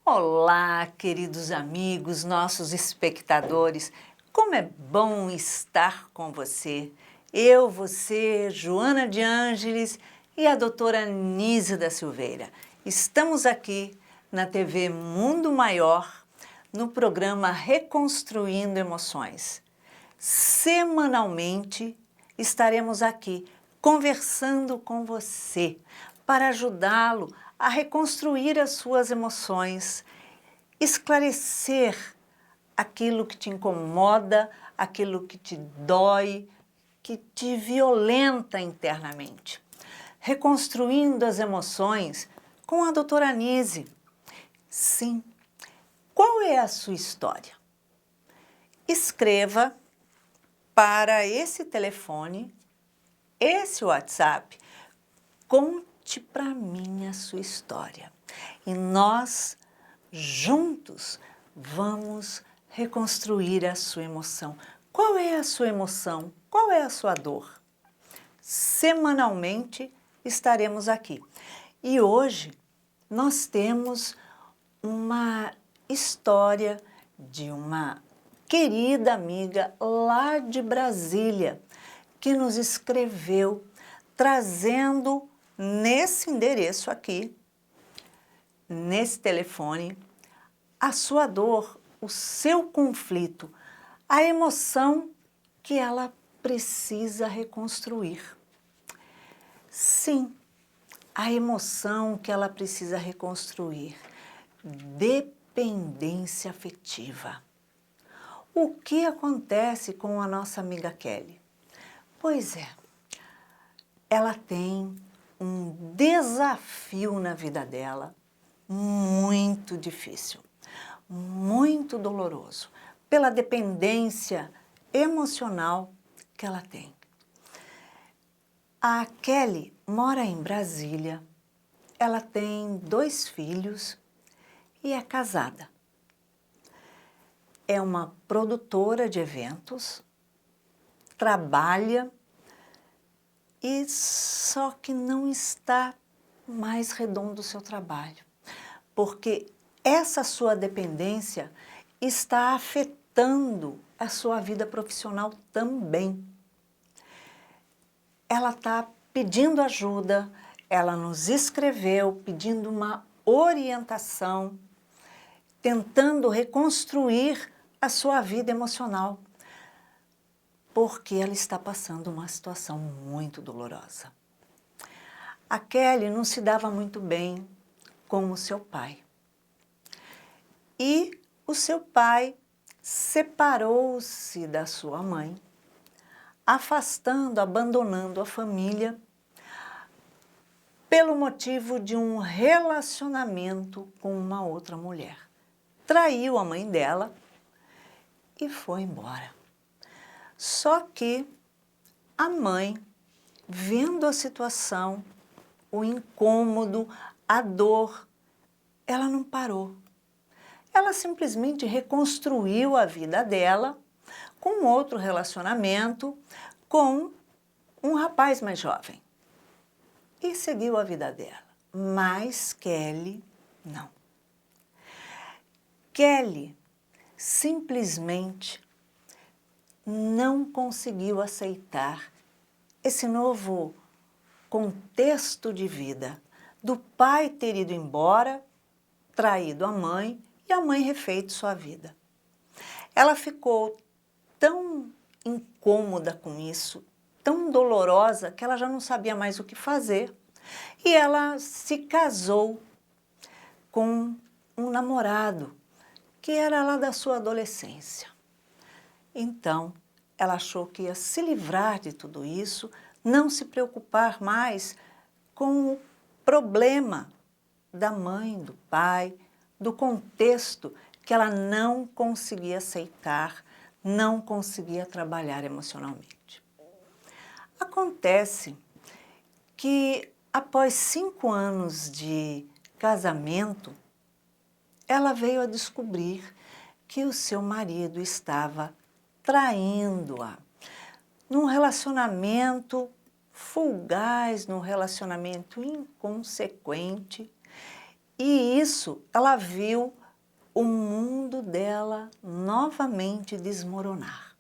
Olá, queridos amigos, nossos espectadores. Como é bom estar com você. Eu, você, Joana de Ângeles e a doutora Anísia da Silveira. Estamos aqui na TV Mundo Maior, no programa Reconstruindo Emoções. Semanalmente estaremos aqui conversando com você para ajudá-lo a reconstruir as suas emoções, esclarecer aquilo que te incomoda, aquilo que te dói, que te violenta internamente. Reconstruindo as emoções com a doutora Anísia. Sim. Qual é a sua história? Escreva para esse telefone, esse WhatsApp, conte para mim a sua história. E nós, juntos, vamos reconstruir a sua emoção. Qual é a sua emoção? Qual é a sua dor? Semanalmente estaremos aqui. E hoje nós temos uma história de uma querida amiga lá de Brasília que nos escreveu trazendo nesse endereço aqui, nesse telefone, a sua dor, o seu conflito, a emoção que ela precisa reconstruir. Sim, a emoção que ela precisa reconstruir. Dependência afetiva. O que acontece com a nossa amiga Kelly? Pois é, ela tem um desafio na vida dela muito difícil, muito doloroso, pela dependência emocional que ela tem. A Kelly mora em Brasília, ela tem 2 filhos e é casada. É uma produtora de eventos, trabalha e só que não está mais redondo o seu trabalho, porque essa sua dependência está afetando a sua vida profissional também. Ela está pedindo ajuda, ela nos escreveu pedindo uma orientação, tentando reconstruir a sua vida emocional, porque ela está passando uma situação muito dolorosa. A Kelly não se dava muito bem com o seu pai. E o seu pai separou-se da sua mãe, afastando, abandonando a família, pelo motivo de um relacionamento com uma outra mulher. Traiu a mãe dela e foi embora. Só que a mãe, vendo a situação, o incômodo, a dor, ela não parou. Ela simplesmente reconstruiu a vida dela com outro relacionamento, com um rapaz mais jovem. E seguiu a vida dela. Mas Kelly, não. Kelly simplesmente não conseguiu aceitar esse novo contexto de vida do pai ter ido embora, traído a mãe e a mãe refeito sua vida. Ela ficou tão incômoda com isso, tão dolorosa, que ela já não sabia mais o que fazer. E ela se casou com um namorado que era lá da sua adolescência. Então, ela achou que ia se livrar de tudo isso, não se preocupar mais com o problema da mãe, do pai, do contexto que ela não conseguia aceitar, não conseguia trabalhar emocionalmente. Acontece que após 5 anos de casamento, ela veio a descobrir que o seu marido estava traindo-a num relacionamento fugaz, num relacionamento inconsequente, E isso, ela viu o mundo dela novamente desmoronar.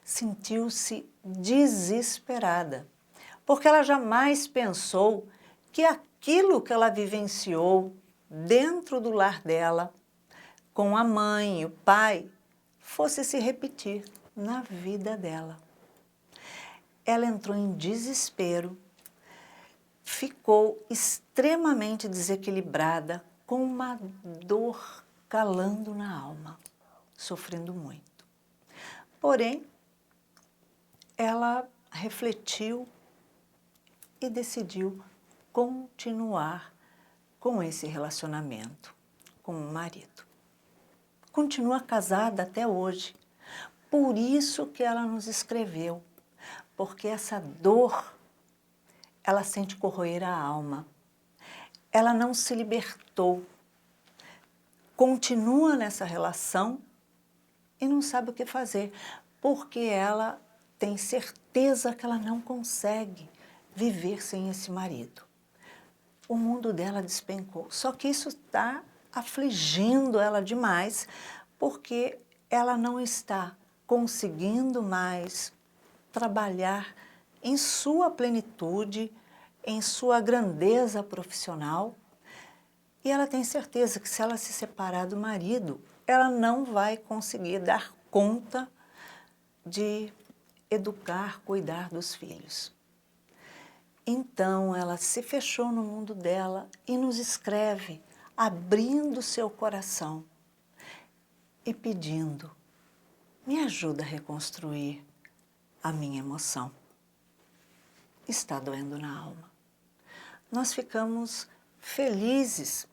Sentiu-se desesperada, porque ela jamais pensou que aquilo que ela vivenciou dentro do lar dela, com a mãe e o pai, fosse se repetir na vida dela. Ela entrou em desespero, ficou extremamente desequilibrada, com uma dor calando na alma, sofrendo muito. Porém, ela refletiu e decidiu continuar com esse relacionamento com o marido. Continua casada até hoje. Por isso que ela nos escreveu, porque essa dor ela sente corroer a alma. Ela não se libertou. Continua nessa relação e não sabe o que fazer, porque ela tem certeza que ela não consegue viver sem esse marido. O mundo dela despencou. Só que isso está afligindo ela demais, porque ela não está conseguindo mais trabalhar em sua plenitude, em sua grandeza profissional. E ela tem certeza que se ela se separar do marido, ela não vai conseguir dar conta de educar, cuidar dos filhos. Então, ela se fechou no mundo dela e nos escreve, abrindo seu coração e pedindo: me ajuda a reconstruir a minha emoção. Está doendo na alma. Nós ficamos felizes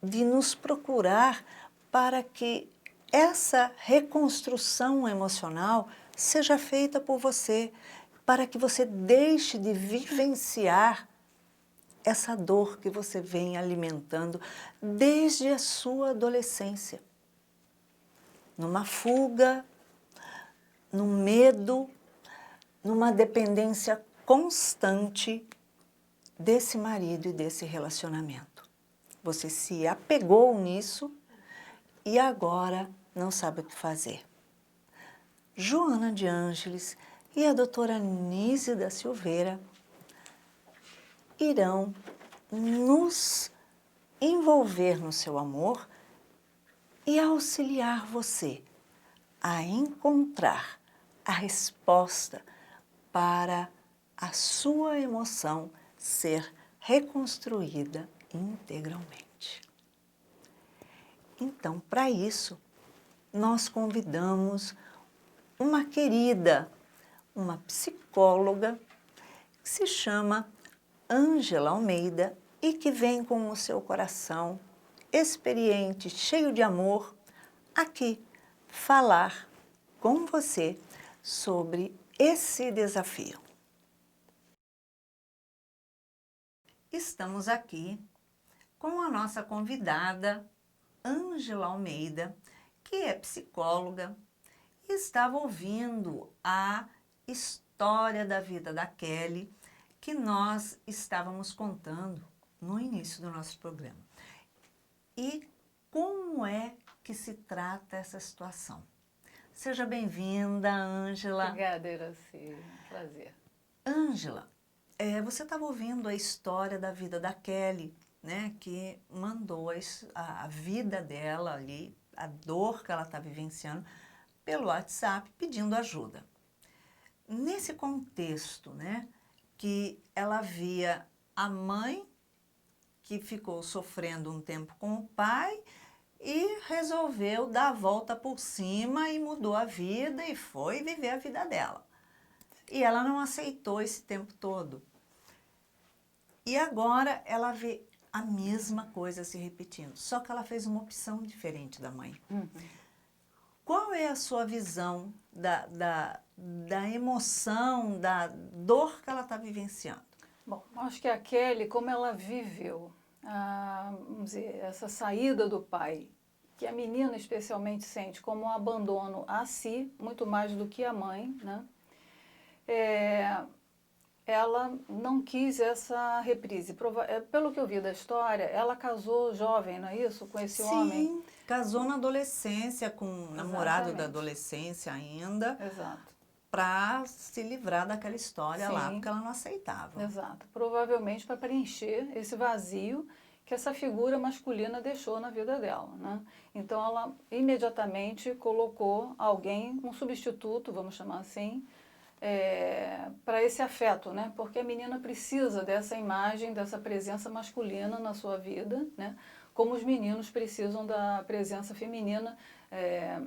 de nos procurar para que essa reconstrução emocional seja feita por você, para que você deixe de vivenciar essa dor que você vem alimentando desde a sua adolescência. Numa fuga, num medo, numa dependência constante desse marido e desse relacionamento. Você se apegou nisso e agora não sabe o que fazer. Joana de Ângeles e a doutora Nise da Silveira irão nos envolver no seu amor e auxiliar você a encontrar a resposta para a sua emoção ser reconstruída integralmente. Então, para isso, nós convidamos uma querida, uma psicóloga, que se chama Ângela Almeida e que vem com o seu coração experiente, cheio de amor, aqui falar com você sobre esse desafio. Estamos aqui com a nossa convidada, Ângela Almeida, que é psicóloga e estava ouvindo a história da vida da Kelly que nós estávamos contando no início do nosso programa. E como é que se trata essa situação? Seja bem-vinda, Ângela. Obrigada, Iraci. Prazer. Ângela, você estava ouvindo a história da vida da Kelly, né, que mandou a vida dela ali, a dor que ela está vivenciando, pelo WhatsApp, pedindo ajuda. Nesse contexto, né, que ela via a mãe, que ficou sofrendo um tempo com o pai, e resolveu dar a volta por cima e mudou a vida e foi viver a vida dela. E ela não aceitou esse tempo todo. E agora ela vê a mesma coisa se repetindo, só que ela fez uma opção diferente da mãe. Qual é a sua visão da emoção, da dor que ela está vivenciando? Bom, acho que a Kelly, como ela viveu, vamos dizer, essa saída do pai, que a menina especialmente sente como um abandono a si, muito mais do que a mãe, né? ela não quis essa reprise. Pelo que eu vi da história, ela casou jovem, não é isso? Com esse homem. Sim, casou na adolescência, com um namorado da Exatamente. adolescência ainda, Exato. para se livrar daquela história lá, Sim. porque ela não aceitava. Exato. Provavelmente para preencher esse vazio que essa figura masculina deixou na vida dela, né? Então ela imediatamente colocou alguém, um substituto, vamos chamar assim, para esse afeto, né? Porque a menina precisa dessa imagem, dessa presença masculina na sua vida, né? Como os meninos precisam da presença feminina,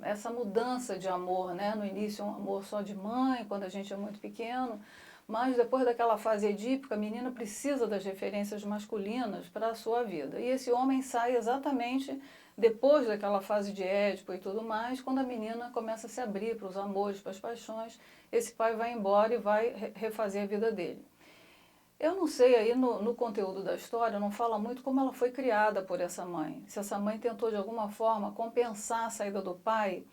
essa mudança de amor, né? No início um amor só de mãe, quando a gente é muito pequeno, mas depois daquela fase edípica, a menina precisa das referências masculinas para a sua vida. E esse homem sai exatamente depois daquela fase de Édipo e tudo mais, quando a menina começa a se abrir para os amores, para as paixões, esse pai vai embora e vai refazer a vida dele. Eu não sei, aí no conteúdo da história não fala muito como ela foi criada por essa mãe. Se essa mãe tentou de alguma forma compensar a saída do pai,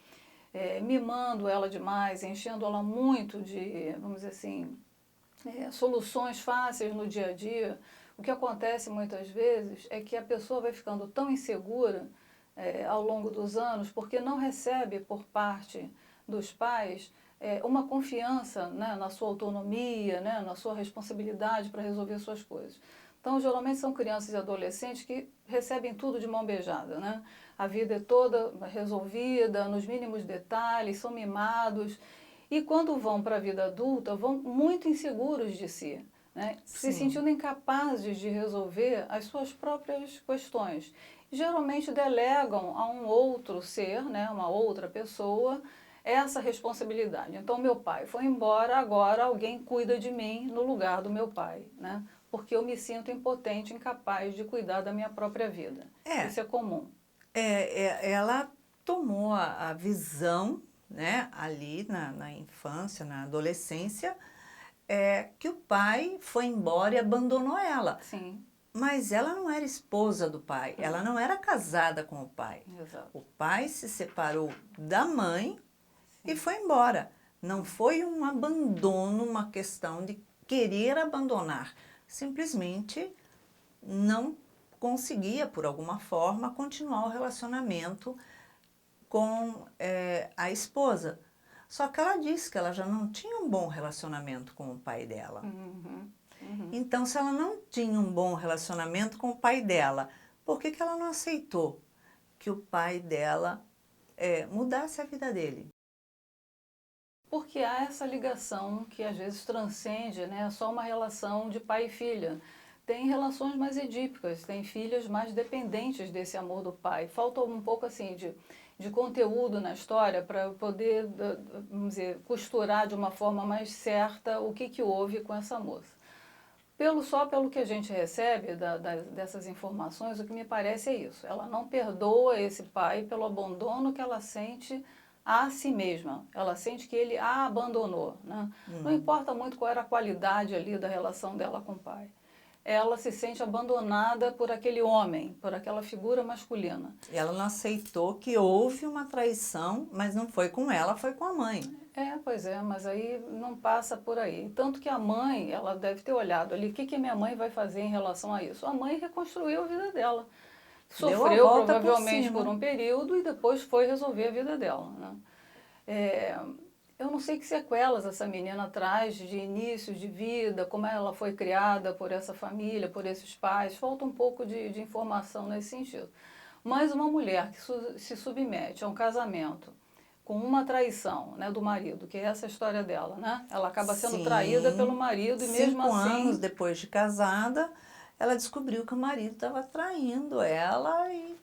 mimando ela demais, enchendo ela muito de, vamos dizer assim, soluções fáceis no dia a dia. O que acontece muitas vezes é que a pessoa vai ficando tão insegura ao longo dos anos porque não recebe por parte dos pais uma confiança, né, na sua autonomia, né, na sua responsabilidade para resolver suas coisas. Então, geralmente são crianças e adolescentes que recebem tudo de mão beijada, né? A vida é toda resolvida, nos mínimos detalhes, são mimados. E quando vão para a vida adulta, vão muito inseguros de si, né? Se Sim. sentindo incapazes de resolver as suas próprias questões. Geralmente delegam a um outro ser, né, uma outra pessoa, essa responsabilidade. Então, meu pai foi embora, agora alguém cuida de mim no lugar do meu pai, né? Porque eu me sinto impotente, incapaz de cuidar da minha própria vida. É, Isso é comum. ela tomou a visão, né, ali na infância, na adolescência, que o pai foi embora e abandonou ela. Sim, Mas ela não era esposa do pai, ela não era casada com o pai. exato. O pai se separou da mãe e Sim. foi embora. Não foi um abandono, uma questão de querer abandonar. Simplesmente não conseguia, por alguma forma, continuar o relacionamento com a esposa. Só que ela disse que ela já não tinha um bom relacionamento com o pai dela. Uhum, uhum. Então, se ela não tinha um bom relacionamento com o pai dela, por que ela não aceitou que o pai dela mudasse a vida dele? Porque há essa ligação que às vezes transcende, né, só uma relação de pai e filha. Tem relações mais edípicas, tem filhas mais dependentes desse amor do pai. Falta um pouco assim de conteúdo na história para poder, vamos dizer, costurar de uma forma mais certa o que houve com essa moça. Só pelo que a gente recebe dessas informações, o que me parece é isso. Ela não perdoa esse pai pelo abandono que ela sente a si mesma. Ela sente que ele a abandonou, né? Não importa muito qual era a qualidade ali da relação dela com o pai. Ela se sente abandonada por aquele homem, por aquela figura masculina. Ela não aceitou que houve uma traição, mas não foi com ela, foi com a mãe. Pois é, mas aí não passa por aí. Tanto que a mãe, ela deve ter olhado ali, o que minha mãe vai fazer em relação a isso? A mãe reconstruiu a vida dela. Deu a Sofreu volta por provavelmente por cima. um período e depois foi resolver a vida dela, né? Eu não sei que sequelas essa menina traz de inícios de vida, como ela foi criada por essa família, por esses pais. Falta um pouco de informação nesse sentido. Mas uma mulher que se submete a um casamento com uma traição, né, do marido, que é essa a história dela, né? Ela acaba sendo traída pelo Sim, marido e mesmo 5 anos assim... depois de casada, ela descobriu que o marido estava traindo ela e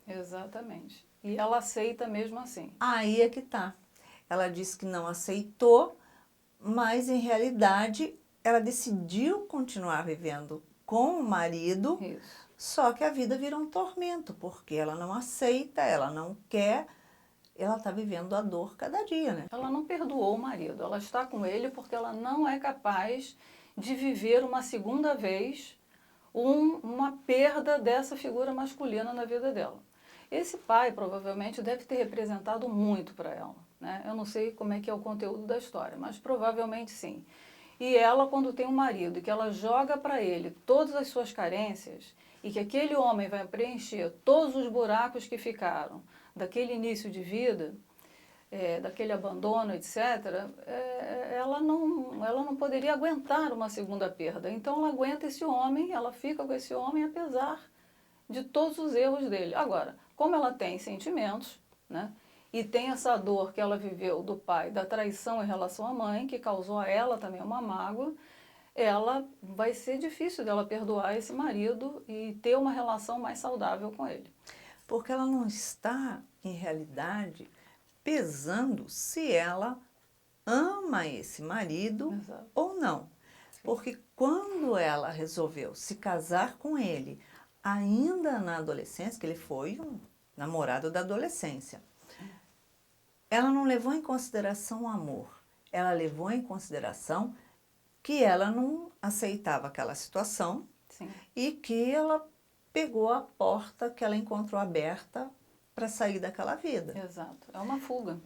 Exatamente. E ela aceita mesmo assim. aí é que tá. Ela disse que não aceitou, mas em realidade ela decidiu continuar vivendo com o marido, Isso. só que a vida virou um tormento, porque ela não aceita, ela não quer, ela está vivendo a dor cada dia, né? Ela não perdoou o marido, ela está com ele porque ela não é capaz de viver uma segunda vez uma perda dessa figura masculina na vida dela. Esse pai provavelmente deve ter representado muito para ela, né? Eu não sei como é que é o conteúdo da história, mas provavelmente sim. E ela, quando tem um marido, que ela joga para ele todas as suas carências, e que aquele homem vai preencher todos os buracos que ficaram daquele início de vida, daquele abandono, etc., ela não poderia aguentar uma segunda perda. Então ela aguenta esse homem, ela fica com esse homem apesar de todos os erros dele. Agora, como ela tem sentimentos, né, e tem essa dor que ela viveu do pai, da traição em relação à mãe, que causou a ela também uma mágoa, ela vai ser difícil dela perdoar esse marido e ter uma relação mais saudável com ele. Porque ela não está, em realidade, pesando se ela ama esse marido Exato. ou não. Porque quando ela resolveu se casar com ele, ainda na adolescência, que ele foi um namorado da adolescência, ela não levou em consideração o amor. Ela levou em consideração que ela não aceitava aquela situação. Sim. E que ela pegou a porta que ela encontrou aberta para sair daquela vida. Exato. É uma fuga.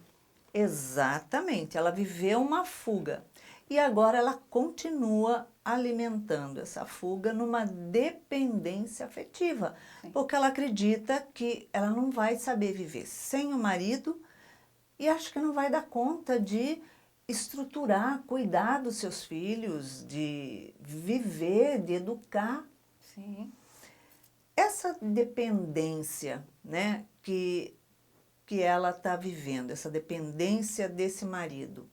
Exatamente, ela viveu uma fuga. E agora ela continua alimentando essa fuga numa dependência afetiva. Sim. Porque ela acredita que ela não vai saber viver sem o marido e acha que não vai dar conta de estruturar, cuidar dos seus filhos, de viver, de educar. Sim. Essa dependência, né, que ela está vivendo, essa dependência desse marido,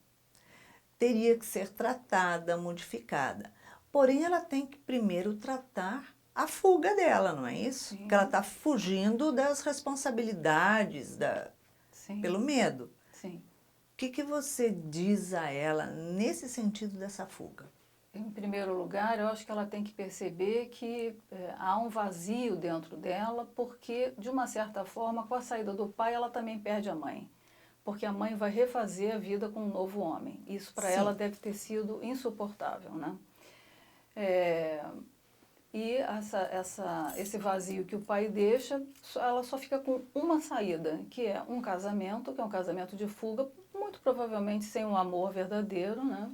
teria que ser tratada, modificada. Porém, ela tem que primeiro tratar a fuga dela, não é isso? Sim. Porque ela está fugindo das responsabilidades, Sim. pelo medo. Sim. O que você diz a ela nesse sentido dessa fuga? Em primeiro lugar, eu acho que ela tem que perceber que há um vazio dentro dela, porque, de uma certa forma, com a saída do pai, ela também perde a mãe. Porque a mãe vai refazer a vida com um novo homem. Isso para ela deve ter sido insuportável, né? E esse vazio que o pai deixa, ela só fica com uma saída, que é um casamento de fuga, muito provavelmente sem um amor verdadeiro, né?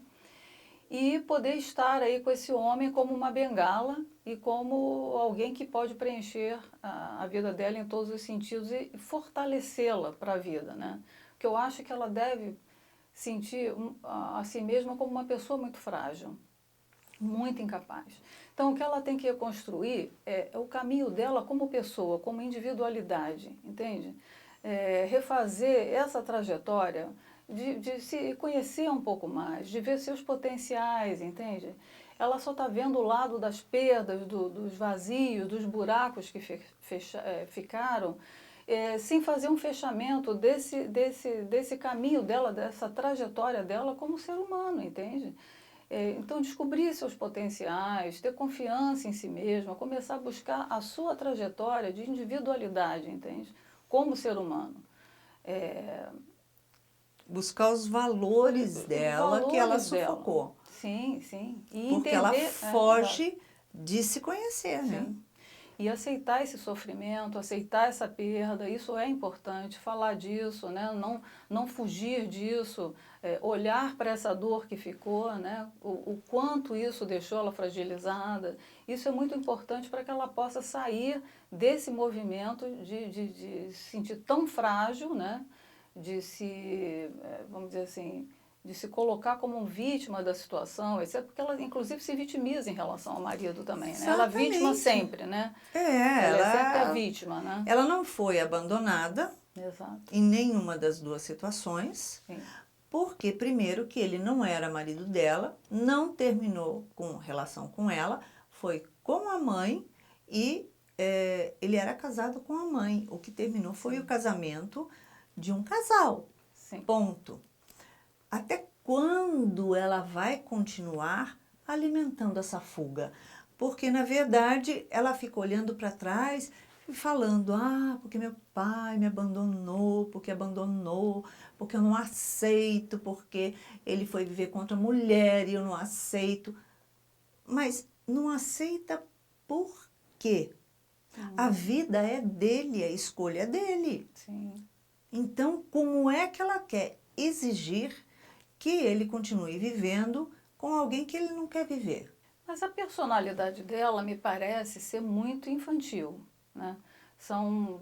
E poder estar aí com esse homem como uma bengala e como alguém que pode preencher a vida dela em todos os sentidos e fortalecê-la para a vida, né? Porque eu acho que ela deve sentir a si mesma como uma pessoa muito frágil, muito incapaz. Então, o que ela tem que reconstruir é o caminho dela como pessoa, como individualidade, entende? Refazer essa trajetória de se conhecer um pouco mais, de ver seus potenciais, entende? Ela só está vendo o lado das perdas, dos vazios, dos buracos que ficaram, sem fazer um fechamento desse caminho dela, dessa trajetória dela como ser humano, entende? Então, descobrir seus potenciais, ter confiança em si mesma, começar a buscar a sua trajetória de individualidade, entende? Como ser humano. Buscar os valores dela que ela sufocou. Dela. Sim, sim. E porque entender, ela foge de se conhecer, né? Sim. E aceitar esse sofrimento, aceitar essa perda, isso é importante, falar disso, né? Não fugir disso, olhar para essa dor que ficou, né? O quanto isso deixou ela fragilizada. Isso é muito importante para que ela possa sair desse movimento de se sentir tão frágil, né? De se, vamos dizer assim, de se colocar como vítima da situação, etc., porque ela, inclusive, se vitimiza em relação ao marido também, né? Ela é vítima sempre, né? Ela é sempre a vítima, né? Ela não foi abandonada. Exato. Em nenhuma das duas situações. Sim. Porque, primeiro, que ele não era marido dela, não terminou com relação com ela, foi com a mãe e ele era casado com a mãe. O que terminou foi o casamento de um casal. Sim. Ponto. Até quando ela vai continuar alimentando essa fuga? Porque, na verdade, ela fica olhando para trás e falando, porque meu pai me abandonou, porque eu não aceito, porque ele foi viver com outra mulher e eu não aceito. Mas não aceita por quê? A vida é dele, a escolha é dele. Sim. Então, como é que ela quer exigir que ele continue vivendo com alguém que ele não quer viver. Mas a personalidade dela me parece ser muito infantil, né?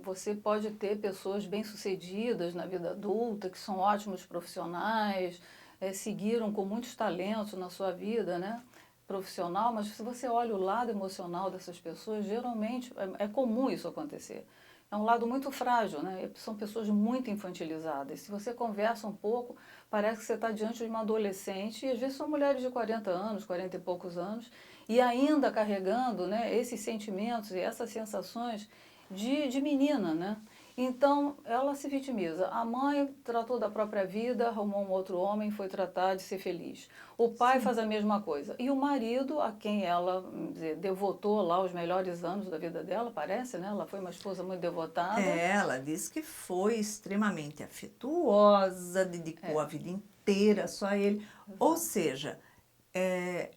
Você pode ter pessoas bem-sucedidas na vida adulta, que são ótimos profissionais, seguiram com muitos talentos na sua vida, né, profissional, mas se você olha o lado emocional dessas pessoas, geralmente é comum isso acontecer. É um lado muito frágil, né? São pessoas muito infantilizadas. Se você conversa um pouco, parece que você está diante de uma adolescente, e às vezes são mulheres de 40 anos, 40 e poucos anos, e ainda carregando, né, esses sentimentos e essas sensações de menina, né? Então, ela se vitimiza. A mãe tratou da própria vida, arrumou um outro homem, foi tratar de ser feliz. O pai Sim. faz a mesma coisa. E o marido, a quem ela, vamos dizer, devotou lá os melhores anos da vida dela, parece, né? Ela foi uma esposa muito devotada. Ela disse que foi extremamente afetuosa, dedicou a vida inteira só a ele. Ou seja,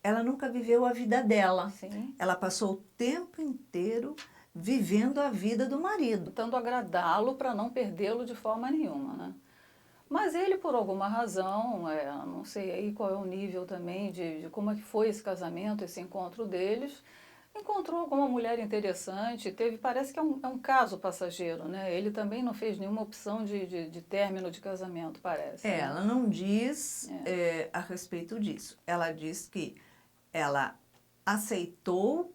ela nunca viveu a vida dela. Sim. Ela passou o tempo inteiro vivendo a vida do marido. Tentando agradá-lo para não perdê-lo de forma nenhuma, né? Mas ele, por alguma razão, não sei aí qual é o nível também de como é que foi esse casamento, esse encontro deles, encontrou com uma mulher interessante, parece que é um caso passageiro, né? Ele também não fez nenhuma opção de término de casamento, parece. Né? Ela não diz a respeito disso. Ela diz que ela aceitou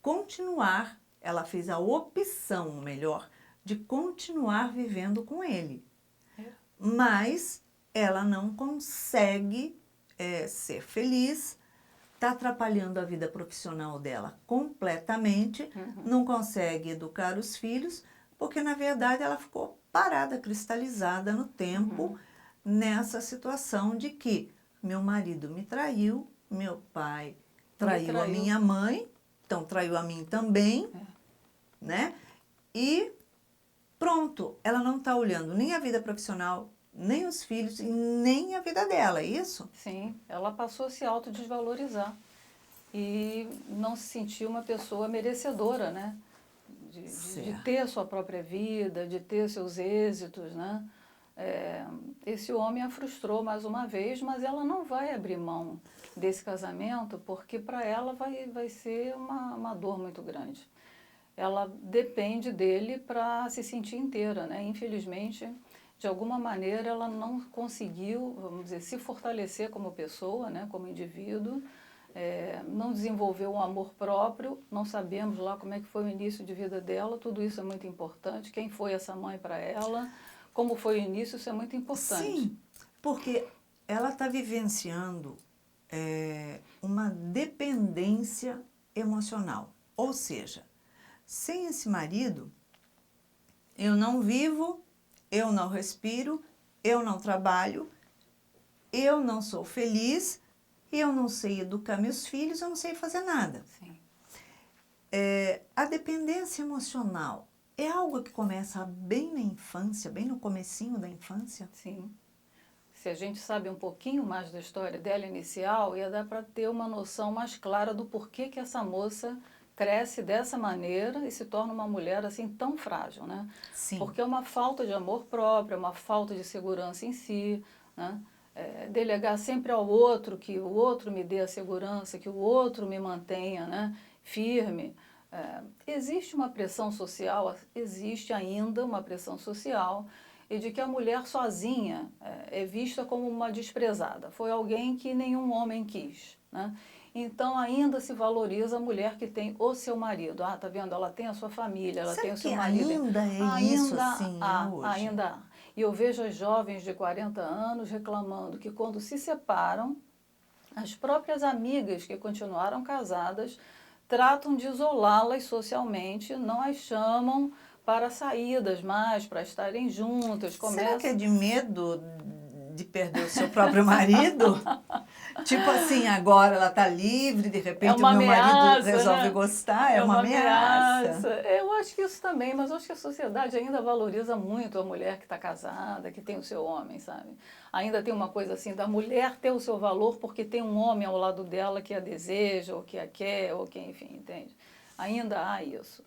continuar, ela fez a opção, melhor, de continuar vivendo com ele. Mas ela não consegue ser feliz, está atrapalhando a vida profissional dela completamente, não consegue educar os filhos, porque na verdade ela ficou parada, cristalizada no tempo, nessa situação de que meu marido me traiu, meu pai traiu a minha mãe, então traiu a mim também, né? E pronto, ela não está olhando nem a vida profissional, nem os filhos e nem a vida dela, é isso? Sim, ela passou a se autodesvalorizar e não se sentiu uma pessoa merecedora, né? De ter a sua própria vida, de ter seus êxitos, né? Esse homem a frustrou mais uma vez, mas ela não vai abrir mão desse casamento porque para ela vai ser uma dor muito grande. Ela depende dele para se sentir inteira, né? Infelizmente, de alguma maneira, ela não conseguiu, vamos dizer, se fortalecer como pessoa, né? Como indivíduo, não desenvolveu um amor próprio, não sabemos lá como é que foi o início de vida dela, tudo isso é muito importante, quem foi essa mãe para ela, como foi o início, isso é muito importante. Sim, porque ela está vivenciando uma dependência emocional, ou seja, sem esse marido, eu não vivo, eu não respiro, eu não trabalho, eu não sou feliz, eu não sei educar meus filhos, eu não sei fazer nada. Sim. A dependência emocional é algo que começa bem na infância, bem no comecinho da infância? Sim. Se a gente sabe um pouquinho mais da história dela inicial, ia dar para ter uma noção mais clara do porquê que essa moça cresce dessa maneira e se torna uma mulher assim tão frágil, né? Sim. Porque é uma falta de amor próprio, é uma falta de segurança em si, né? Delegar sempre ao outro, que o outro me dê a segurança, que o outro me mantenha, né, firme. Existe uma pressão social, existe ainda uma pressão social, e de que a mulher sozinha é vista como uma desprezada. Foi alguém que nenhum homem quis, né? Então ainda se valoriza a mulher que tem o seu marido. Ah, tá vendo? Ela tem a sua família, ela tem o seu marido. Ainda é isso assim hoje? Ainda há. E eu vejo as jovens de 40 anos reclamando que quando se separam, as próprias amigas que continuaram casadas tratam de isolá-las socialmente, não as chamam para saídas mais, para estarem juntas. Será que é de medo de perder o seu próprio marido? Tipo assim, agora ela está livre, de repente o meu marido resolve gostar, é uma ameaça. Eu acho que isso também, mas eu acho que a sociedade ainda valoriza muito a mulher que está casada, que tem o seu homem, sabe? Ainda tem uma coisa assim da mulher ter o seu valor porque tem um homem ao lado dela que a deseja, ou que a quer, ou que, enfim, entende? Ainda há isso.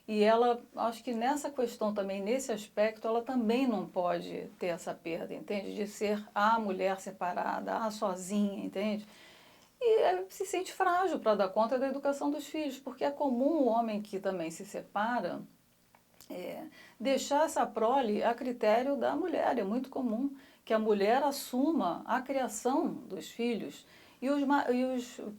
E ela, acho que nessa questão também, nesse aspecto, ela também não pode ter essa perda, entende? De ser a mulher separada, a sozinha, entende? e se sente frágil para dar conta da educação dos filhos, porque é comum o homem que também se separa deixar essa prole a critério da mulher. É muito comum que a mulher assuma a criação dos filhos e os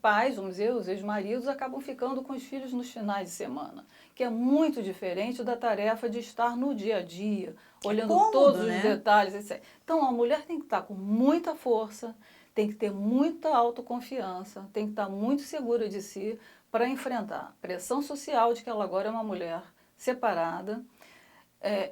pais, vamos dizer, os ex-maridos, acabam ficando com os filhos nos finais de semana, que é muito diferente da tarefa de estar no dia a dia, É olhando todos cômodo, os né? detalhes, etc. Então, a mulher tem que estar com muita força, tem que ter muita autoconfiança, tem que estar muito segura de si para enfrentar a pressão social de que ela agora é uma mulher separada,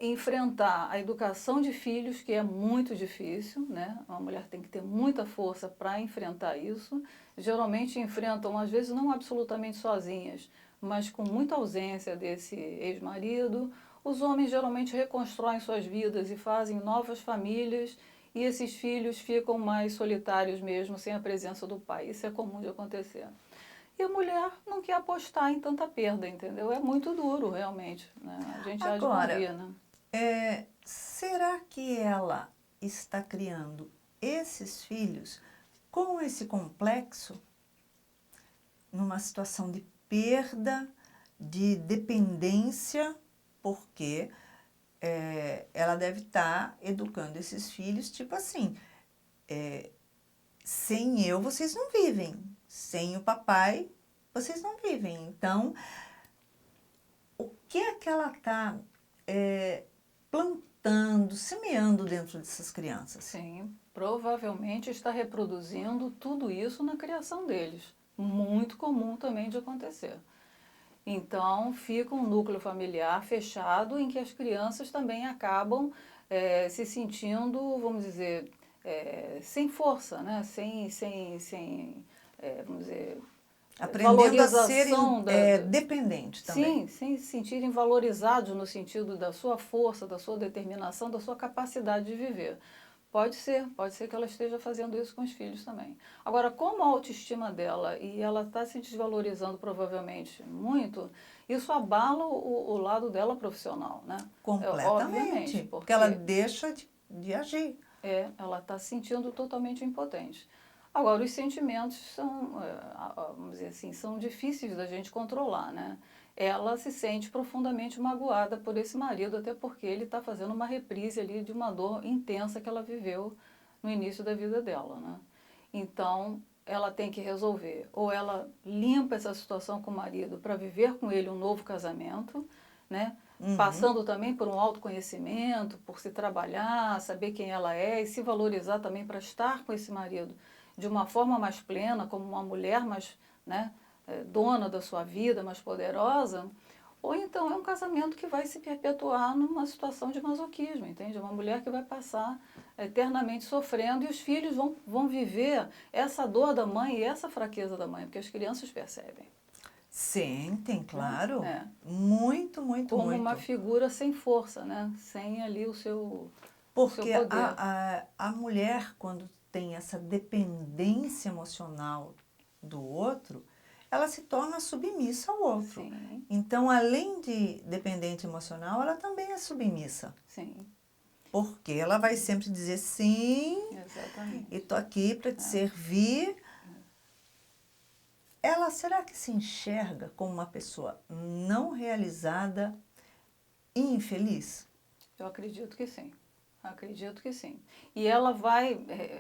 enfrentar a educação de filhos, que é muito difícil, né? Uma mulher tem que ter muita força para enfrentar isso. Geralmente enfrentam, às vezes, não absolutamente sozinhas, mas com muita ausência desse ex-marido. Os homens geralmente reconstroem suas vidas e fazem novas famílias, e esses filhos ficam mais solitários mesmo, sem a presença do pai. Isso é comum de acontecer. E a mulher não quer apostar em tanta perda, entendeu? É muito duro, realmente, né? A gente há de Agora, convir, né? será que ela está criando esses filhos com esse complexo numa situação de perda, de dependência, porque ela deve estar educando esses filhos, tipo assim, sem eu vocês não vivem, sem o papai vocês não vivem. Então, o que é que ela está plantando, semeando dentro dessas crianças? Sim, provavelmente está reproduzindo tudo isso na criação deles. Muito comum também de acontecer. Então, fica um núcleo familiar fechado em que as crianças também acabam se sentindo, vamos dizer, sem força, né? Vamos dizer, Aprendendo a serem valorização dependente também. sim, sem se sentirem valorizados no sentido da sua força, da sua determinação, da sua capacidade de viver. Pode ser que ela esteja fazendo isso com os filhos também. Agora, como a autoestima dela e ela está se desvalorizando provavelmente muito, isso abala o lado dela profissional, né? Obviamente, Completamente. Porque ela porque deixa de agir. ela está se sentindo totalmente impotente. Agora, os sentimentos são, vamos dizer assim, são difíceis da gente controlar, né? Ela se sente profundamente magoada por esse marido, até porque ele está fazendo uma reprise ali de uma dor intensa que ela viveu no início da vida dela, né? Então, ela tem que resolver. Ou ela limpa essa situação com o marido para viver com ele um novo casamento, né? Uhum. Passando também por um autoconhecimento, por se trabalhar, saber quem ela é e se valorizar também para estar com esse marido de uma forma mais plena, como uma mulher mais, né, dona da sua vida, mais poderosa. Ou então é um casamento que vai se perpetuar numa situação de masoquismo, entende? Uma mulher que vai passar eternamente sofrendo e os filhos vão viver essa dor da mãe e essa fraqueza da mãe, porque as crianças percebem, Sentem, né? claro. Muito, muito, Como uma muito. figura sem força, né? Sem ali o seu Porque poder. a mulher, quando tem essa dependência emocional do outro, ela se torna submissa ao outro. Sim, Então, além de dependente emocional, ela também é submissa. sim, Porque ela vai sempre dizer sim, e exatamente. tô aqui para te servir. Ela será que se enxerga como uma pessoa não realizada e infeliz? Eu acredito que sim. Acredito que sim. E ela vai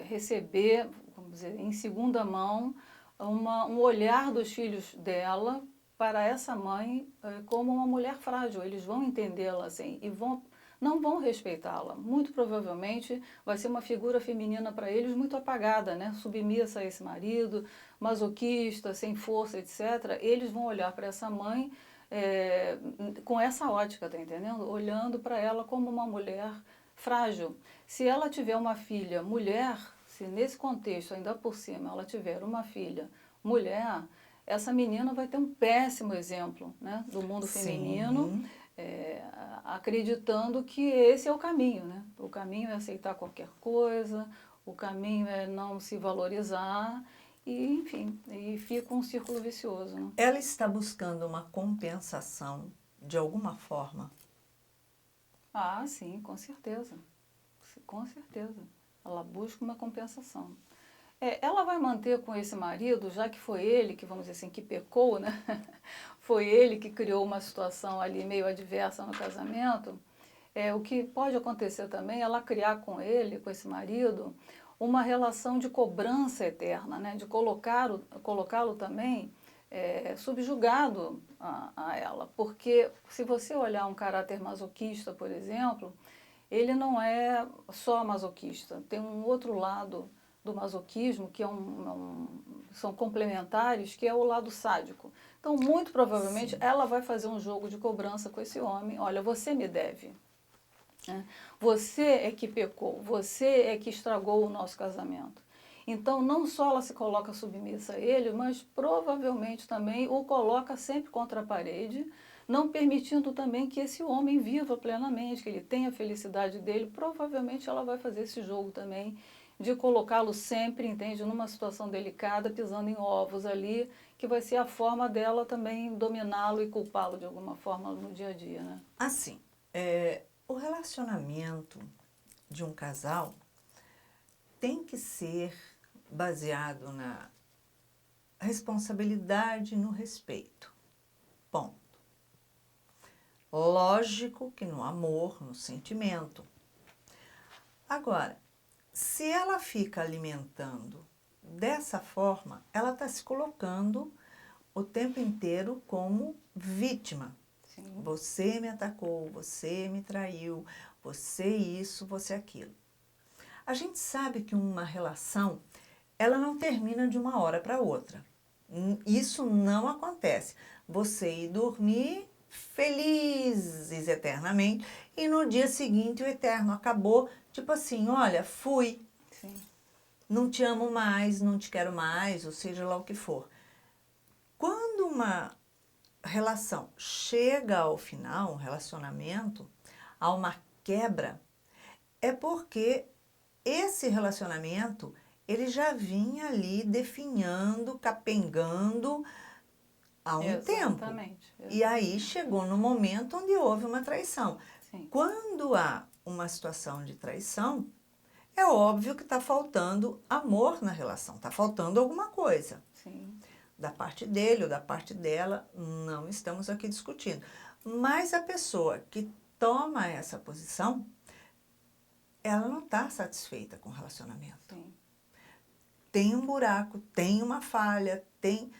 receber, vamos dizer, em segunda mão, um olhar dos filhos dela para essa mãe como uma mulher frágil. Eles vão entendê-la assim e não vão respeitá-la. Muito provavelmente vai ser uma figura feminina para eles muito apagada, né? Submissa a esse marido, masoquista, sem força, etc. Eles vão olhar para essa mãe com essa ótica, tá entendendo? Olhando para ela como uma mulher frágil. Se ela tiver uma filha mulher, se nesse contexto ainda por cima ela tiver uma filha mulher, essa menina vai ter um péssimo exemplo, né, do mundo feminino, Sim, acreditando que esse é o caminho, né? O caminho é aceitar qualquer coisa, o caminho é não se valorizar e, enfim, e fica um círculo vicioso, né? ela está buscando uma compensação de alguma forma. Ah, sim, com certeza. Com certeza. Ela busca uma compensação. Ela vai manter com esse marido, já que foi ele que, vamos dizer assim, que pecou, né? Foi ele que criou uma situação ali meio adversa no casamento. O que pode acontecer também é ela criar com ele, com esse marido, uma relação de cobrança eterna, né? De colocá-lo também subjugado a ela. Porque se você olhar um caráter masoquista, por exemplo, ele não é só masoquista. Tem um outro lado do masoquismo, que são complementares, que é o lado sádico. Então, muito provavelmente, Sim. ela vai fazer um jogo de cobrança com esse homem. Olha, você me deve. Você é que pecou, você é que estragou o nosso casamento. Então, não só ela se coloca submissa a ele, mas provavelmente também o coloca sempre contra a parede, não permitindo também que esse homem viva plenamente, que ele tenha a felicidade dele. Provavelmente ela vai fazer esse jogo também de colocá-lo sempre, entende, numa situação delicada, pisando em ovos ali, que vai ser a forma dela também dominá-lo e culpá-lo de alguma forma no dia a dia, né? Assim, o relacionamento de um casal tem que ser baseado na responsabilidade e no respeito. Ponto. Lógico que no amor, no sentimento. Agora, se ela fica alimentando dessa forma, ela está se colocando o tempo inteiro como vítima. Sim. Você me atacou, você me traiu, você isso, você aquilo. A gente sabe que uma relação, ela não termina de uma hora para outra. Isso não acontece. Você ir dormir felizes eternamente e no dia seguinte o eterno acabou, tipo assim, olha, fui, Sim. não te amo mais, não te quero mais, ou seja lá o que for. Quando uma relação chega ao final, um relacionamento, a uma quebra, é porque esse relacionamento ele já vinha ali definhando, capengando há um tempo. Exatamente. E aí chegou no momento onde houve uma traição. Sim. Quando há uma situação de traição, é óbvio que está faltando amor na relação, está faltando alguma coisa. Sim. Da parte dele ou da parte dela, não estamos aqui discutindo. Mas a pessoa que toma essa posição, ela não está satisfeita com o relacionamento. Sim. Tem um buraco, tem uma falha, tem...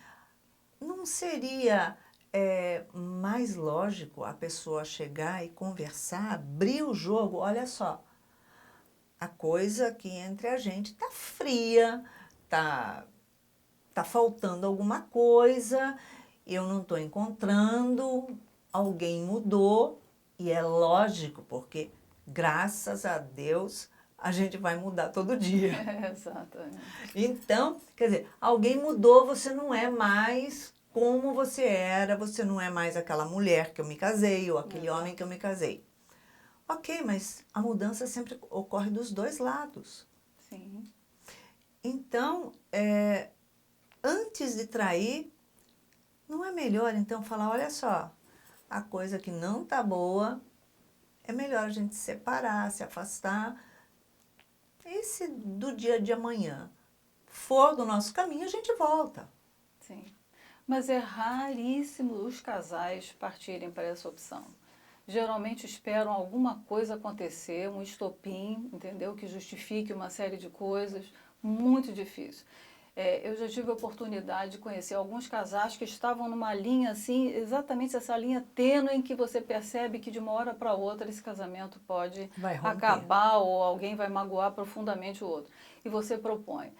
Não seria mais lógico a pessoa chegar e conversar, abrir o jogo? Olha só, a coisa aqui entre a gente está fria, tá faltando alguma coisa, eu não estou encontrando, alguém mudou, e é lógico, porque graças a Deus a gente vai mudar todo dia. Exatamente. Então, quer dizer, alguém mudou, você não é mais como você era, você não é mais aquela mulher que eu me casei ou aquele homem que eu me casei. Ok, mas a mudança sempre ocorre dos dois lados. Sim. Então, antes de trair, não é melhor então falar, olha só, a coisa que não tá boa, é melhor a gente se separar, se afastar. E se do dia de amanhã for do nosso caminho, a gente volta. Sim. Mas é raríssimo os casais partirem para essa opção. Geralmente esperam alguma coisa acontecer, um estopim, entendeu? Que justifique uma série de coisas. Muito difícil. Eu já tive a oportunidade de conhecer alguns casais que estavam numa linha assim, exatamente essa linha tênue em que você percebe que de uma hora para outra esse casamento pode Vai romper. acabar ou alguém vai magoar profundamente o outro. E você propõe,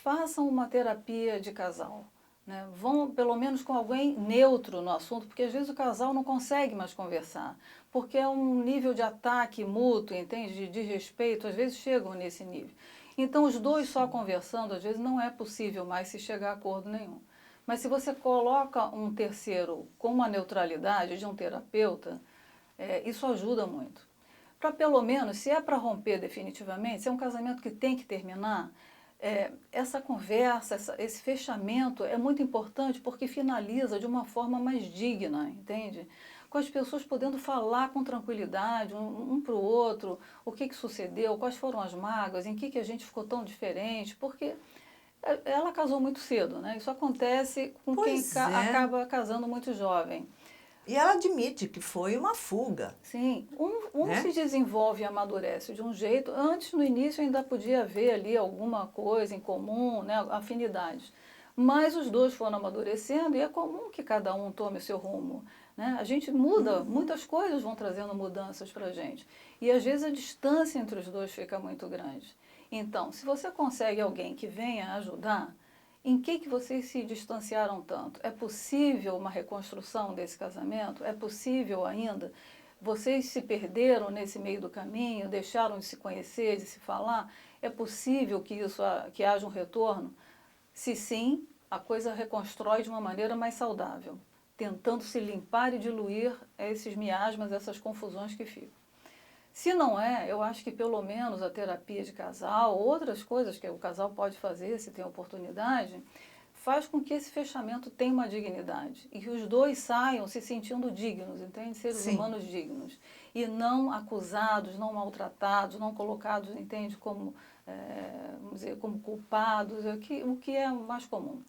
façam uma terapia de casal. Né? Vão pelo menos com alguém neutro no assunto, porque às vezes o casal não consegue mais conversar, porque é um nível de ataque mútuo, entende? De desrespeito, às vezes chegam nesse nível. Então os dois só conversando, às vezes não é possível mais se chegar a acordo nenhum. Mas se você coloca um terceiro com uma neutralidade de um terapeuta, isso ajuda muito. Para pelo menos, se é para romper definitivamente, se é um casamento que tem que terminar, essa conversa, esse fechamento é muito importante porque finaliza de uma forma mais digna, entende? com as pessoas podendo falar com tranquilidade um para o outro, o que sucedeu, quais foram as mágoas, em que a gente ficou tão diferente, porque ela casou muito cedo, né? Isso acontece com quem Pois é. acaba casando muito jovem. E ela admite que foi uma fuga. Sim, um Né? se desenvolve e amadurece de um jeito. Antes, no início, ainda podia haver ali alguma coisa em comum, né, afinidades. Mas os dois foram amadurecendo e é comum que cada um tome o seu rumo. Né? A gente muda, muitas coisas vão trazendo mudanças para a gente. E às vezes a distância entre os dois fica muito grande. Então, se você consegue alguém que venha ajudar, em que vocês se distanciaram tanto? É possível uma reconstrução desse casamento? É possível ainda? Vocês se perderam nesse meio do caminho, deixaram de se conhecer, de se falar? É possível que haja um retorno? Se sim, a coisa reconstrói de uma maneira mais saudável, tentando se limpar e diluir esses miasmas, essas confusões que ficam. Se não é, eu acho que pelo menos a terapia de casal, outras coisas que o casal pode fazer, se tem oportunidade, faz com que esse fechamento tenha uma dignidade e que os dois saiam se sentindo dignos, entende? Seres Sim. humanos dignos. E não acusados, não maltratados, não colocados, entende, como, vamos dizer, como culpados, o que é o mais comum.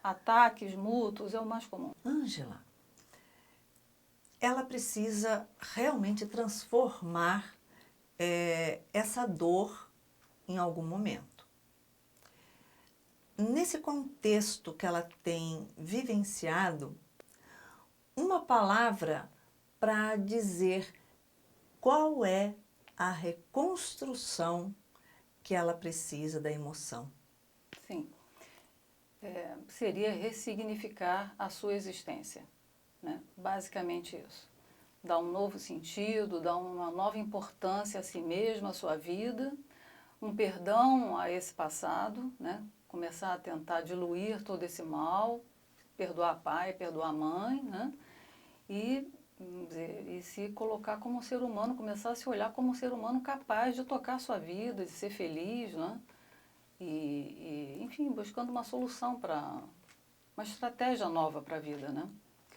Ataques mútuos é o mais comum. Ângela, ela precisa realmente transformar essa dor em algum momento. Nesse contexto que ela tem vivenciado, uma palavra para dizer qual é a reconstrução que ela precisa da emoção. Sim. Seria ressignificar a sua existência, né? Basicamente isso. Dar um novo sentido, dar uma nova importância a si mesma, à sua vida, um perdão a esse passado, né? Começar a tentar diluir todo esse mal, perdoar pai, perdoar mãe, né? E, vamos dizer, e se colocar como um ser humano, começar a se olhar como um ser humano capaz de tocar a sua vida, de ser feliz, né? Enfim, buscando uma solução uma estratégia nova para a vida, né?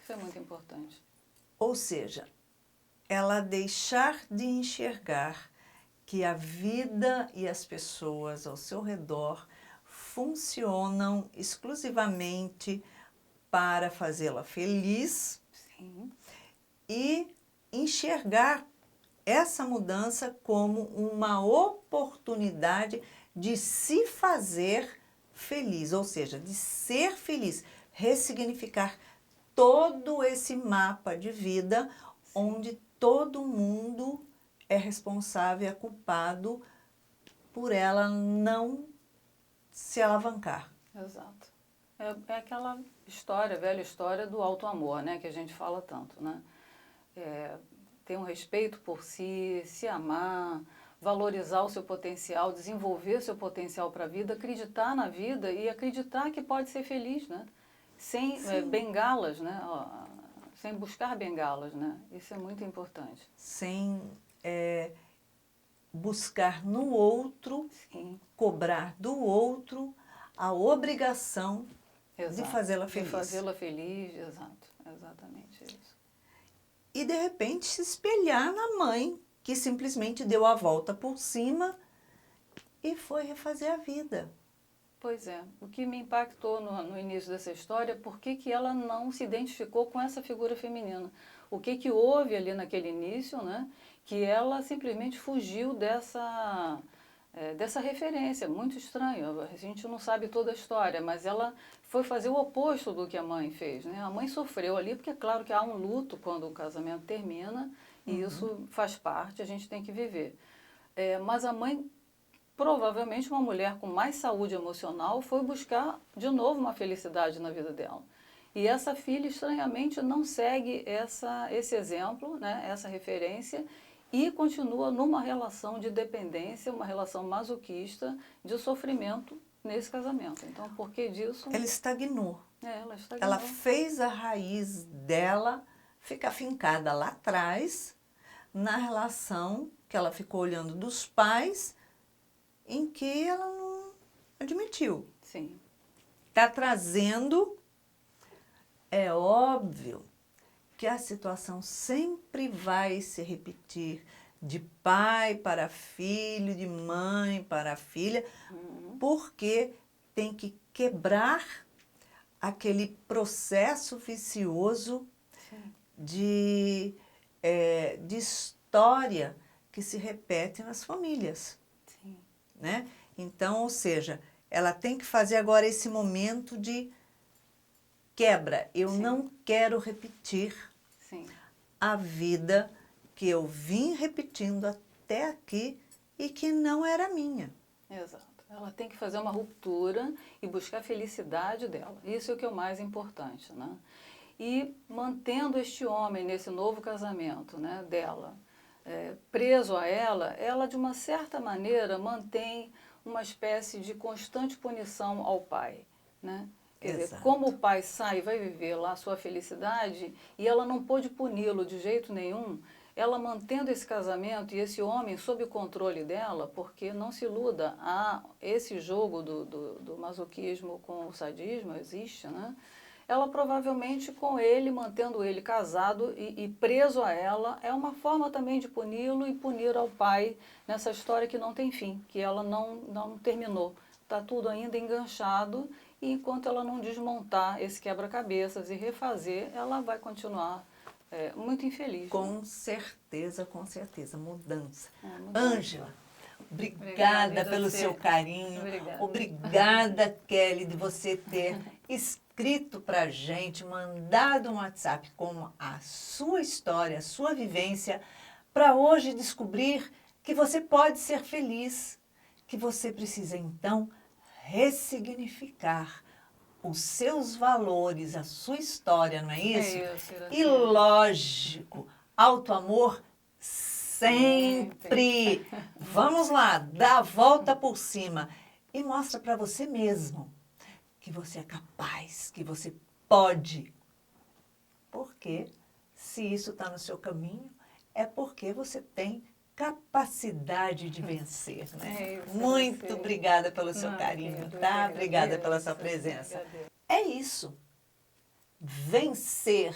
Isso é muito importante. Ou seja, ela deixar de enxergar que a vida e as pessoas ao seu redor funcionam exclusivamente para fazê-la feliz. Sim. E enxergar essa mudança como uma oportunidade de se fazer feliz, ou seja, de ser feliz, ressignificar todo esse mapa de vida onde todo mundo é responsável, é culpado por ela não se alavancar. Exato. É aquela história, velha história do alto amor, né? Que a gente fala tanto, né? Ter um respeito por si, se amar, valorizar o seu potencial, desenvolver o seu potencial para a vida, acreditar na vida e acreditar que pode ser feliz, né? Sem bengalas, né? Sem buscar bengalas, né? Isso é muito importante. Sem buscar no outro, Sim. cobrar do outro a obrigação Exato. de fazê-la feliz. De fazê-la feliz, exato. Exatamente isso. E de repente se espelhar na mãe, que simplesmente deu a volta por cima e foi refazer a vida. Pois é. O que me impactou no início dessa história é por que ela não se identificou com essa figura feminina. O que houve ali naquele início, né? Que ela simplesmente fugiu dessa referência. Muito estranho. A gente não sabe toda a história, mas ela foi fazer o oposto do que a mãe fez, né? A mãe sofreu ali, porque é claro que há um luto quando o casamento termina, e isso faz parte, a gente tem que viver. Mas a mãe, provavelmente uma mulher com mais saúde emocional, foi buscar de novo uma felicidade na vida dela. E essa filha, estranhamente, não segue esse exemplo, né, essa referência, e continua numa relação de dependência, uma relação masoquista, de sofrimento nesse casamento. Então, por que disso? Ela estagnou. Ela estagnou. Ela fez a raiz dela ficar fincada lá atrás, na relação que ela ficou olhando dos pais, em que ela não admitiu. Sim. Está trazendo, é óbvio que a situação sempre vai se repetir, de pai para filho, de mãe para filha, porque tem que quebrar aquele processo vicioso de história que se repete nas famílias. Sim. Né? Então, ou seja, ela tem que fazer agora esse momento de quebra. Eu Sim. não quero repetir Sim. a vida que eu vim repetindo até aqui e que não era minha. Exato. Ela tem que fazer uma ruptura e buscar a felicidade dela. Isso é o que é o mais importante, né? E mantendo este homem nesse novo casamento, né, dela, preso a ela, ela de uma certa maneira mantém uma espécie de constante punição ao pai, né? Quer dizer, Exato. como o pai sai e vai viver lá a sua felicidade e ela não pôde puni-lo de jeito nenhum, ela mantendo esse casamento e esse homem sob o controle dela, porque não se iluda, esse jogo do masoquismo com o sadismo existe, né? Ela provavelmente com ele, mantendo ele casado e preso a ela, é uma forma também de puni-lo e punir ao pai nessa história que não tem fim, que ela não terminou. Está tudo ainda enganchado e enquanto ela não desmontar esse quebra-cabeças e refazer, ela vai continuar muito infeliz. Com certeza, mudança. Mudança. Ângela, obrigada pelo seu carinho. Obrigada. Obrigada, Kelly, de você ter escrito para a gente, mandado um WhatsApp com a sua história, a sua vivência, para hoje descobrir que você pode ser feliz, que você precisa, então, ressignificar os seus valores, a sua história, não é isso? É isso, Iracema. E lógico, auto-amor sempre. Vamos lá, dá a volta por cima e mostra para você mesmo que você é capaz, que você pode. Porque se isso está no seu caminho, é porque você tem capacidade de vencer, né? Isso, Muito obrigada pelo seu Não, carinho, eu tá? que Obrigada pela agradeço, sua presença. agradeço. É isso. Vencer,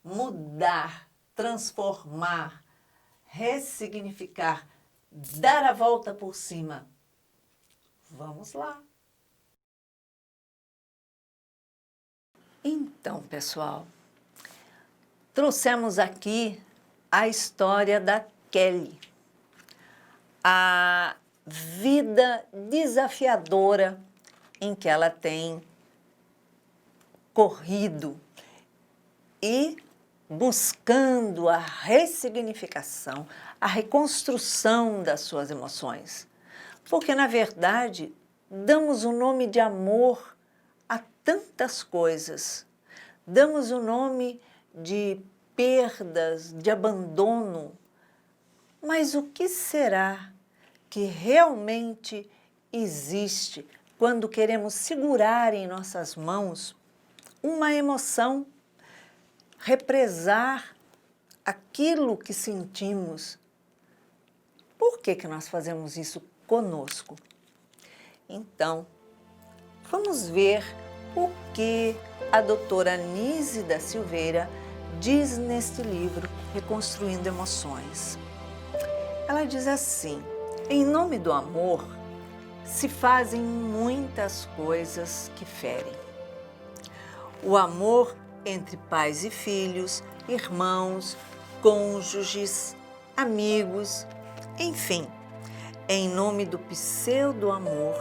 mudar, transformar, ressignificar, dar a volta por cima. Vamos lá. Então, pessoal, trouxemos aqui a história da Kelly. A vida desafiadora em que ela tem corrido e buscando a ressignificação, a reconstrução das suas emoções. Porque, na verdade, damos o nome de amor a tantas coisas. Damos o nome de perdas, de abandono. Mas o que será que realmente existe quando queremos segurar em nossas mãos uma emoção, represar aquilo que sentimos? Por que nós fazemos isso conosco? Então, vamos ver o que a doutora Nise da Silveira diz neste livro, Reconstruindo Emoções. Ela diz assim: em nome do amor, se fazem muitas coisas que ferem. O amor entre pais e filhos, irmãos, cônjuges, amigos, enfim, em nome do pseudo-amor,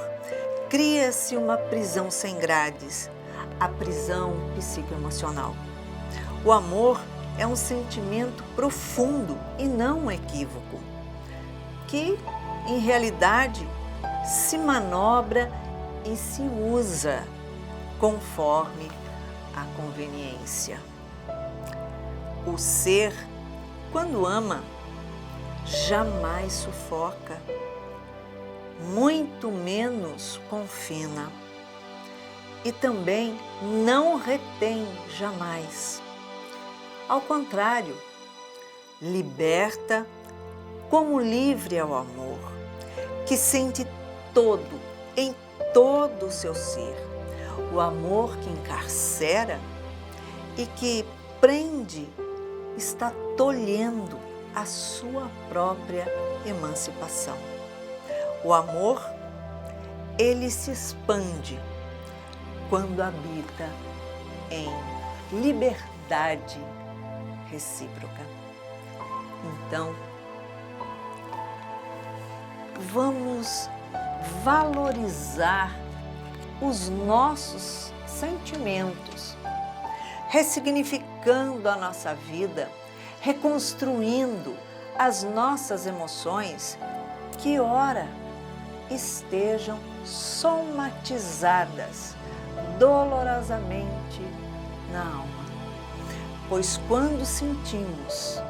cria-se uma prisão sem grades, a prisão psicoemocional. O amor é um sentimento profundo e não um equívoco, que, em realidade, se manobra e se usa conforme a conveniência. O ser, quando ama, jamais sufoca, muito menos confina, e também não retém jamais. Ao contrário, liberta como livre é o amor, que sente todo, em todo o seu ser. O amor que encarcera e que prende está tolhendo a sua própria emancipação. O amor, ele se expande quando habita em liberdade recíproca. Então, vamos valorizar os nossos sentimentos, ressignificando a nossa vida, reconstruindo as nossas emoções que ora estejam somatizadas dolorosamente na alma. Pois quando sentimos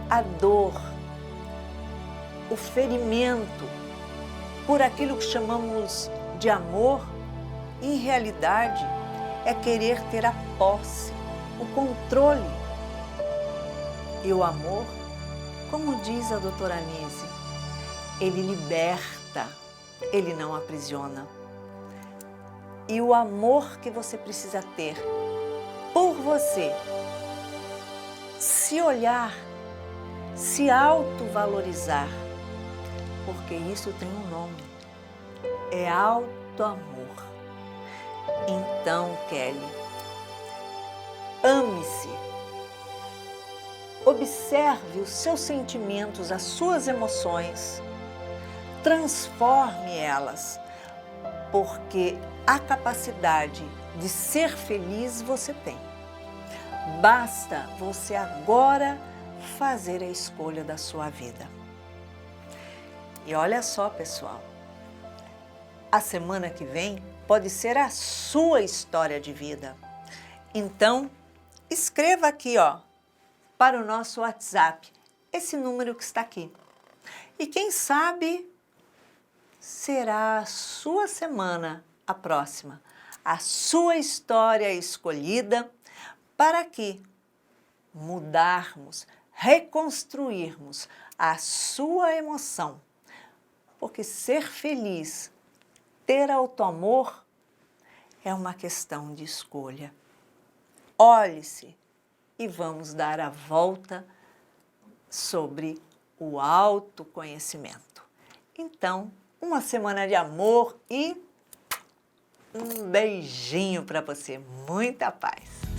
a dor, o ferimento por aquilo que chamamos de amor, em realidade é querer ter a posse, o controle. E o amor, como diz a doutora Anise, ele liberta, ele não aprisiona. E o amor que você precisa ter por você, se olhar, se autovalorizar, porque isso tem um nome, é auto-amor. Então, Kelly, ame-se, observe os seus sentimentos, as suas emoções, transforme elas, porque a capacidade de ser feliz você tem. Basta você agora fazer a escolha da sua vida. E olha só, pessoal, a semana que vem pode ser a sua história de vida. Então, escreva aqui, para o nosso WhatsApp, esse número que está aqui. E quem sabe será a sua semana a próxima, a sua história escolhida para que mudarmos, reconstruirmos a sua emoção. Porque ser feliz, ter auto-amor, é uma questão de escolha. Olhe-se e vamos dar a volta sobre o autoconhecimento. Então, uma semana de amor e um beijinho para você. Muita paz!